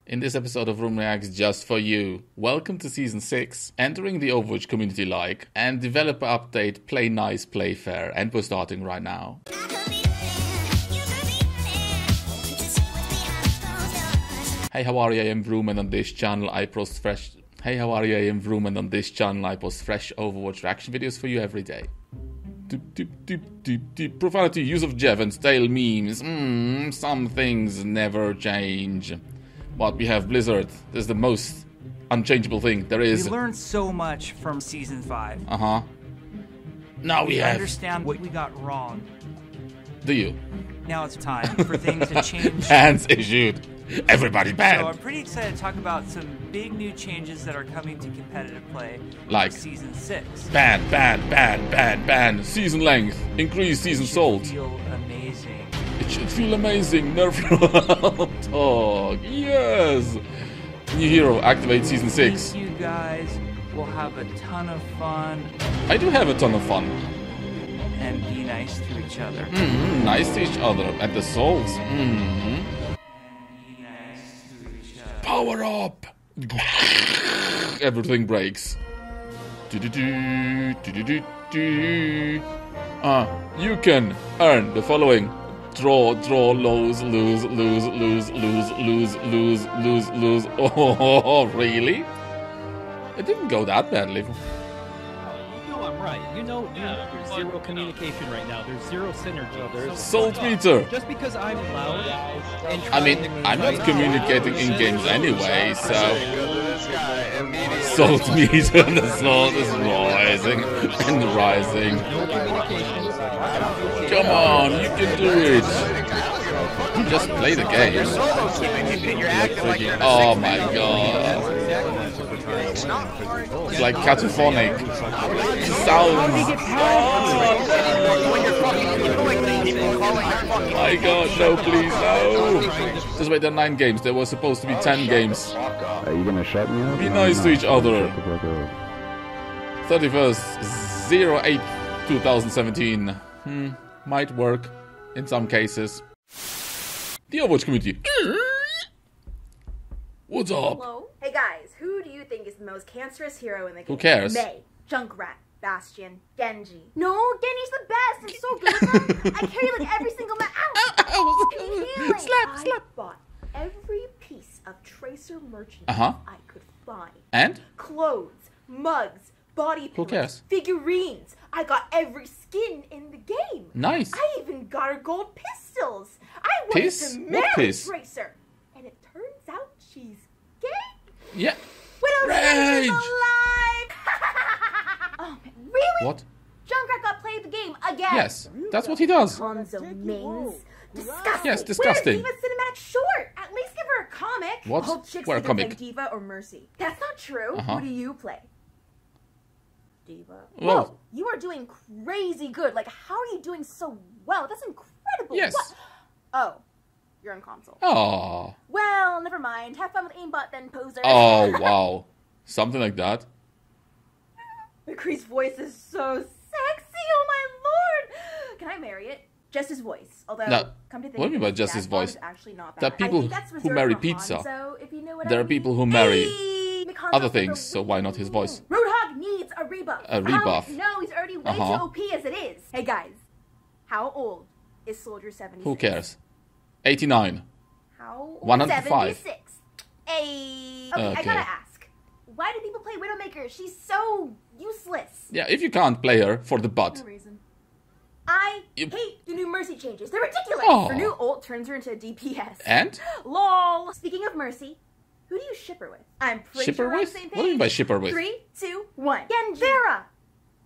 In this episode of Vroom Reacts just for you, welcome to Season 6, entering the Overwatch community like, and developer update Play Nice, Play Fair, and we're starting right now. Hey, how are you? I am Vroom, and on this channel I post fresh... Hey, how are you? I am Vroom, and on this channel I post fresh Overwatch reaction videos for you every day. Deep profanity, use of Jeff and stale memes. Some things never change. But we have Blizzard. This is the most unchangeable thing there is. We learned so much from Season 5. Now we have... understand what we got wrong. Do you? Now it's time for things to change. Bans issued. Everybody banned. So I'm pretty excited to talk about some big new changes that are coming to competitive play. Like Season 6. Ban. Season length. Increase season sold. Feel amazing. It should feel amazing. Nerf talk. Yes. New hero. Activate season 6. You guys will have a ton of fun. I do have a ton of fun. And be nice to each other. Nice to each other. And the souls. Power up. Everything breaks. You can earn the following. Draw, lose. Oh, really? It didn't go that badly. You know I'm right. You know there's zero communication right now. There's zero synergy. There's Salt meter. Just because I'm loud and I mean, I'm not communicating in games anyway, so... Salt meter, the salt is rising and rising. Come on, you can do it. Just play the game. Oh my god. It's like cataphonic sounds. Oh my god, no, please, no. Just wait, there are 9 games. There were supposed to be 10 games. Are you gonna shut me up? Be nice to each other. 31st, 08/2017. Might work in some cases. The Overwatch community. What's up? Hello? Hey guys, who do you think is the most cancerous hero in the game? Who cares? Mei, Junkrat, Bastion, Genji. No, Genji's the best. I'm so good with him. I carry like every single match. Ow! Slap. I bought every piece of Tracer merchandise I could find. And? Clothes, mugs, body Who cares? figurines. I got every skin in the game. Nice. I even got her gold pistols. I wanted to marry Tracer. And it turns out she's gay. Yeah. Widow's Rage! alive! Oh, man, really? What? Junkrat got played the game again. Yes, that's what he does. Hanzo mains. Disgusting. Yes, disgusting. Where's Diva's cinematic short? At least give her a comic. What? All chicks Where a either comic? play Diva or Mercy. That's not true. Who do you play? Diva. Well, whoa, you are doing crazy good. Like, how are you doing so well? That's incredible. Yes. What? Oh, you're on console. Oh. Well, never mind. Have fun with aimbot then, poser. Oh, wow. Something like that. McCree's voice is so sexy, oh my lord! Can I marry it? Just his voice. Although, No. come to think What do you mean by of it, just his his voice? is actually not There are bad. people I think that's who reserved marry for pizza. Hanzo, if you know what There I are people mean. who marry Hey! Make Hanzo other for the things, so why not his voice? win. Roadhog needs a rebuff. A rebuff. No, he's already way too OP as it is. Hey guys, how old is Soldier 76? Who cares? 89. How old? 105. 76. Hey. Okay, I gotta ask. Why do people play Widowmaker? She's so useless. Yeah, if you can't play her for the butt. No reason. I hate the new Mercy changes. They're ridiculous. Oh. Her new ult turns her into a DPS. And? LOL. Speaking of Mercy, who do you ship her with? I'm pretty Ship her sure we're on with? the same page. What do you mean by ship her with? 3, 2, 1. Genvera.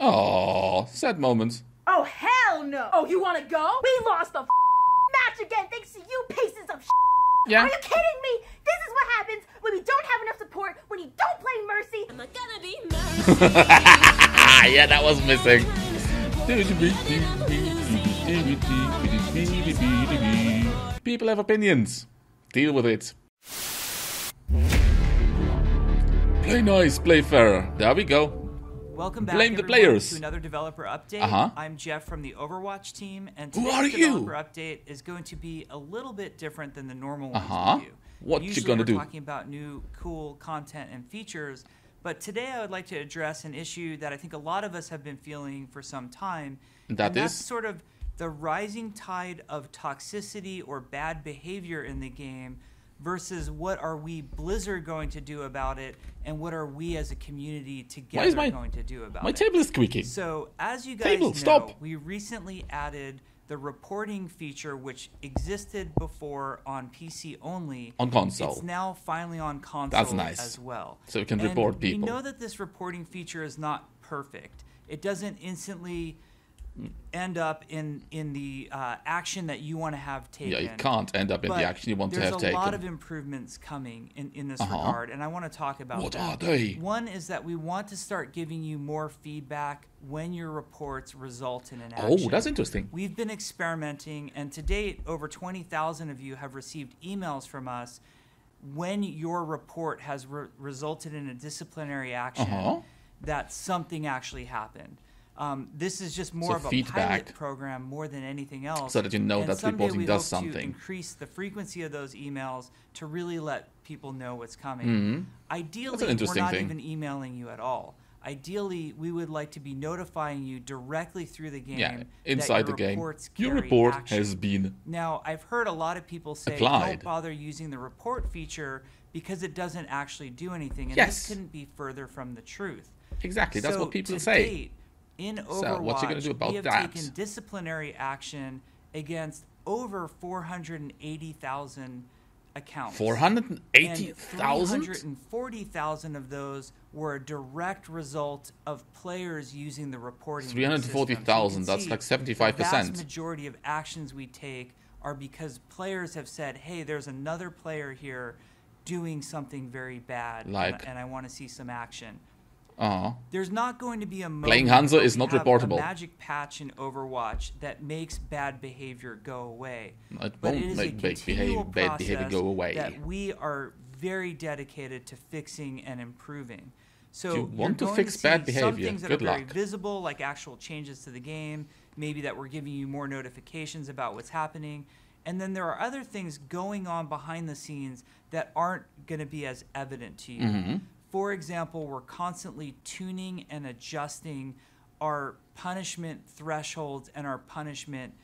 Oh, sad moments. Oh, hell no. Oh, you want to go? We lost the match again thanks to you pieces of Yeah. Are you kidding me? This is what happens when we don't have enough support, when you don't play Mercy. I'm not gonna be Mercy. Yeah, that was missing. People have opinions. Deal with it. Play nice, play fair. There we go. Welcome back, Blame the everyone, players. to another developer update. I'm Jeff from the Overwatch team, and Who today's are you? developer update is going to be a little bit different than the normal ones we do. What Usually you gonna we're do? talking about new cool content and features, but today I would like to address an issue that I think a lot of us have been feeling for some time. That That's is? sort of the rising tide of toxicity or bad behavior in the game versus what are we Blizzard going to do about it, and what are we as a community together going to do about it. My table is squeaking. So as you guys know, stop. we recently added the reporting feature, which existed before on PC only. On console. It's now finally on console That's nice. as well. So we can And report people. We know that this reporting feature is not perfect. It doesn't instantly end up in the action that you want to have taken. Yeah, it can't end up in the But action you want to have there's taken. a lot of improvements coming in this regard, and I want to talk about What them. are they? One is that we want to start giving you more feedback when your reports result in an action. Oh, that's interesting. We've been experimenting, and to date, over 20,000 of you have received emails from us when your report has resulted in a disciplinary action that something actually happened. This is just more of a feedback. pilot program more than anything else. So that you know And that someday reporting we does hope something. to increase the frequency of those emails to really let people know what's coming. Mhm. Ideally, That's an we're interesting not thing. even emailing you at all. Ideally, we would like to be notifying you directly through the game. Yeah, inside the that your game. reports Your carry report action. has been Now, I've heard a lot of people say, applied. don't bother using the report feature because it doesn't actually do anything. And Yes. this couldn't be further from the truth. exactly. That's So, what people to say. date, in Overwatch, So, what you gonna do about we have that? taken disciplinary action against over 480,000 accounts. 480,000? 340,000 of those were a direct result of players using the reporting system. 340,000, So you that's can like see 75%. The vast majority of actions we take are because players have said, hey, there's another player here doing something very bad, Like? and I want to see some action. Uh-huh. There's not going to be a moment Playing Hanzo where is we not have reportable. a magic patch in Overwatch that makes bad behavior go away. It But won't it is make a bad continual behavior process go away. that we are very dedicated to fixing and improving. So You want to you're going fix see bad some behavior. things that Good are very luck. visible, like actual changes to the game, maybe that we're giving you more notifications about what's happening. And then there are other things going on behind the scenes that aren't going to be as evident to you. Mm-hmm. For example, we're constantly tuning and adjusting our punishment thresholds and our punishment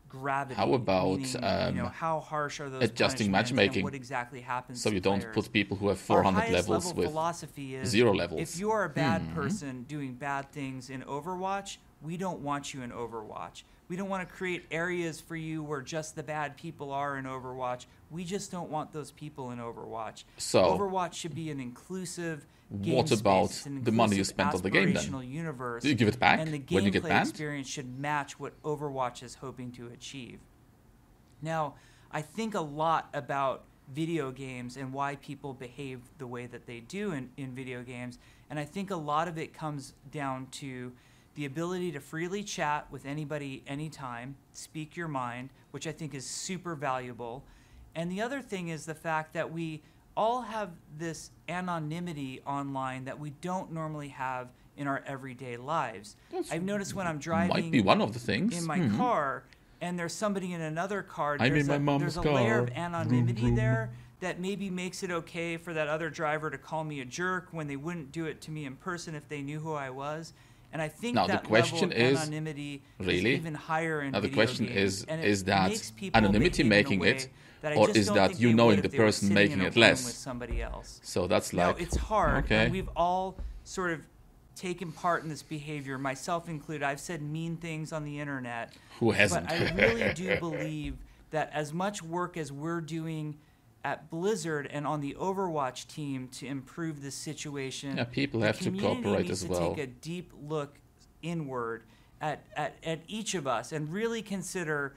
gravity. How about, meaning, how harsh are those adjusting punishments matchmaking? and what exactly happens So to you don't players. put people who have Our 400 highest levels level with philosophy is 0 levels. if you are a bad person doing bad things in Overwatch, we don't want you in Overwatch. We don't want to create areas for you where just the bad people are in Overwatch. We just don't want those people in Overwatch. So, Overwatch should be an inclusive game what space. about It's an the money you inclusive, spent on the game then? aspirational universe, Do you give it back and the when you get gameplay banned? experience should match what Overwatch is hoping to achieve. Now, I think a lot about video games and why people behave the way that they do in video games, and I think a lot of it comes down to the ability to freely chat with anybody anytime, speak your mind, which I think is super valuable. And the other thing is the fact that we all have this anonymity online that we don't normally have in our everyday lives. I've noticed when I'm driving might be one of the things. in my car and there's somebody in another car, I'm there's in my mom's there's a layer of car. anonymity Vroom, vroom. there that maybe makes it okay for that other driver to call me a jerk when they wouldn't do it to me in person if they knew who I was. And I think Now, the that question level of is, anonymity really? is even higher in Now the video question games, is and is it that makes people anonymity behave in a making way it, that I or just is don't that think you they knowing would the if they were person sitting making in a it room less? with somebody else. So that's Now, like, it's hard, okay. and we've all sort of taken part in this behavior, myself included. I've said mean things on the internet. Who hasn't? But I really do believe that as much work as we're doing at Blizzard and on the Overwatch team to improve this situation, Yeah, people the have to community cooperate needs as to well. take a deep look inward at each of us and really consider,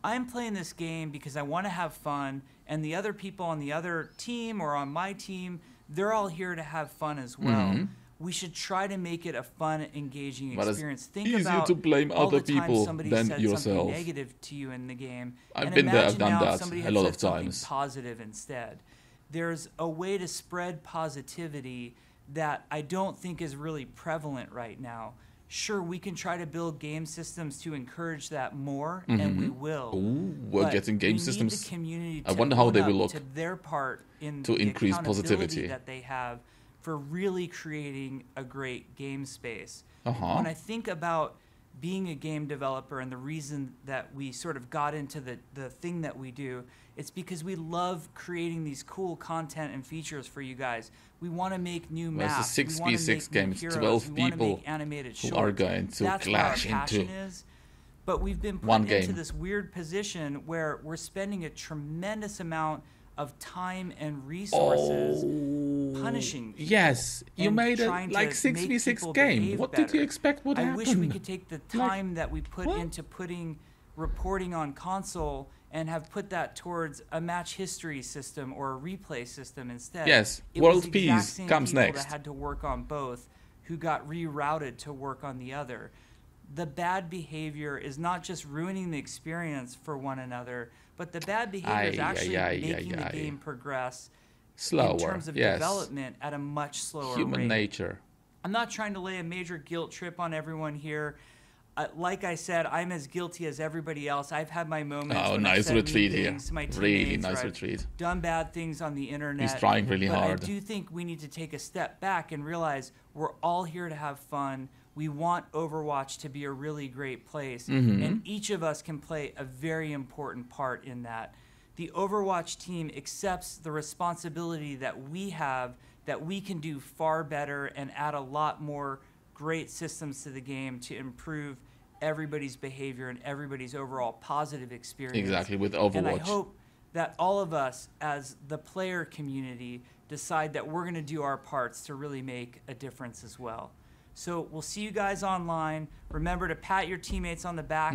I'm playing this game because I want to have fun, and the other people on the other team or on my team, they're all here to have fun as well. Mhm. We should try to make it a fun, engaging But it's experience. Think easier about to blame all other the times people somebody than said yourself. something negative to you in the game. I've And been there, I've imagine done now if that somebody a had lot said of something times. positive instead. There's a way to spread positivity that I don't think is really prevalent right now. sure, we can try to build game systems to encourage that more, and we will. Ooh, we're But getting game we systems. Need the community I to wonder how own they up will look to their part in to the increase accountability positivity. that they have for really creating a great game space. Uh-huh. When I think about being a game developer and the reason that we sort of got into the thing that we do, it's because we love creating these cool content and features for you guys. We want to make new maps. It's a we wanna 6v6 make game. new It's heroes. 12 we wanna people make animated who shorts. are going to That's clash where our passion into is. But we've been put one into game. this weird position where we're spending a tremendous amount of time and resources punishing people. Yes, you and made a trying like to make 6v6 people game. behave What did you better. expect would I happen? wish we could take the Like, time that we put what? into putting reporting on console and have put that towards a match history system or a replay system instead. Yes, It world was the exact peace same comes people next. that had to work on both, who got rerouted to work on the other. The bad behavior is not just ruining the experience for one another, but the bad behavior is actually making the game progress slower, in terms of yes. development at a much slower Human rate. nature. I'm not trying to lay a major guilt trip on everyone here. Like I said, I'm as guilty as everybody else. I've had my moments. Oh, when I've nice said mean retreat here. things to my Really teammates, nice or I've retreat. done bad things on the internet. He's trying really but hard. I do think we need to take a step back and realize we're all here to have fun. We want Overwatch to be a really great place, and each of us can play a very important part in that. The Overwatch team accepts the responsibility that we have, that we can do far better and add a lot more great systems to the game to improve everybody's behavior and everybody's overall positive experience. Exactly, with Overwatch. And I hope that all of us as the player community decide that we're going to do our parts to really make a difference as well. So we'll see you guys online. Remember to pat your teammates on the back.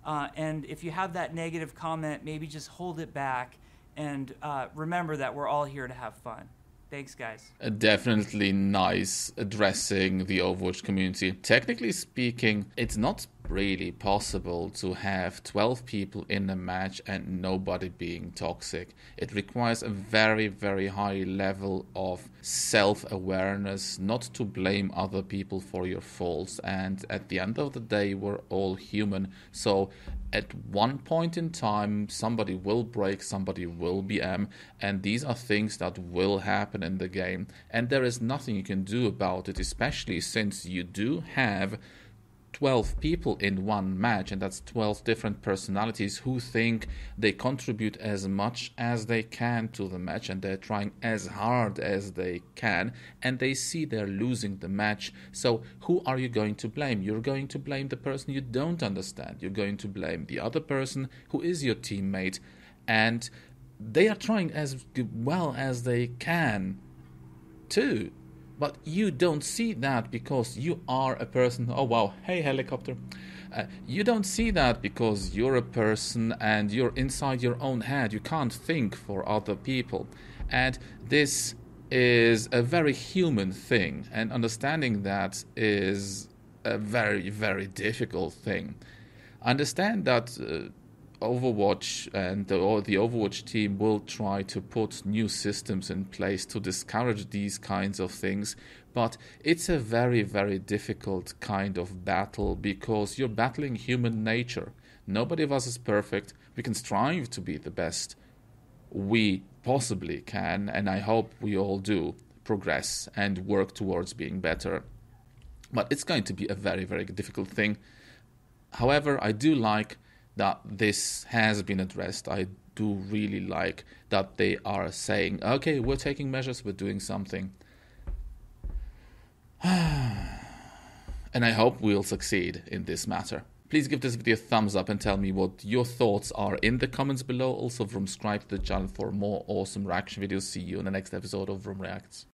And if you have that negative comment, maybe just hold it back. And remember that we're all here to have fun. Thanks, guys. Definitely nice addressing the Overwatch community. Technically speaking, it's not really possible to have 12 people in a match and nobody being toxic. It requires a very, very high level of self-awareness, not to blame other people for your faults. And at the end of the day, we're all human. So at one point in time, somebody will break, somebody will BM, and these are things that will happen in the game. And there is nothing you can do about it, especially since you do have 12 people in one match, and that's 12 different personalities who think they contribute as much as they can to the match, and they're trying as hard as they can, and they see they're losing the match. So who are you going to blame? You're going to blame the person you don't understand. You're going to blame the other person who is your teammate, and they are trying as well as they can too. But you don't see that because you are a person. Oh, wow. Hey, helicopter. You don't see that because you're a person and you're inside your own head. You can't think for other people. And this is a very human thing. And understanding that is a very, very difficult thing. Understand that Overwatch and the Overwatch team will try to put new systems in place to discourage these kinds of things, but it's a very, very difficult kind of battle because you're battling human nature. Nobody of us is perfect. We can strive to be the best we possibly can, and I hope we all do progress and work towards being better. But it's going to be a very, very difficult thing. However, I do like that this has been addressed. I do really like that they are saying, okay, we're taking measures, we're doing something. And I hope we'll succeed in this matter. Please give this video a thumbs up and tell me what your thoughts are in the comments below. Also, Vroomscribe to the channel for more awesome reaction videos. See you in the next episode of Vroom Reacts.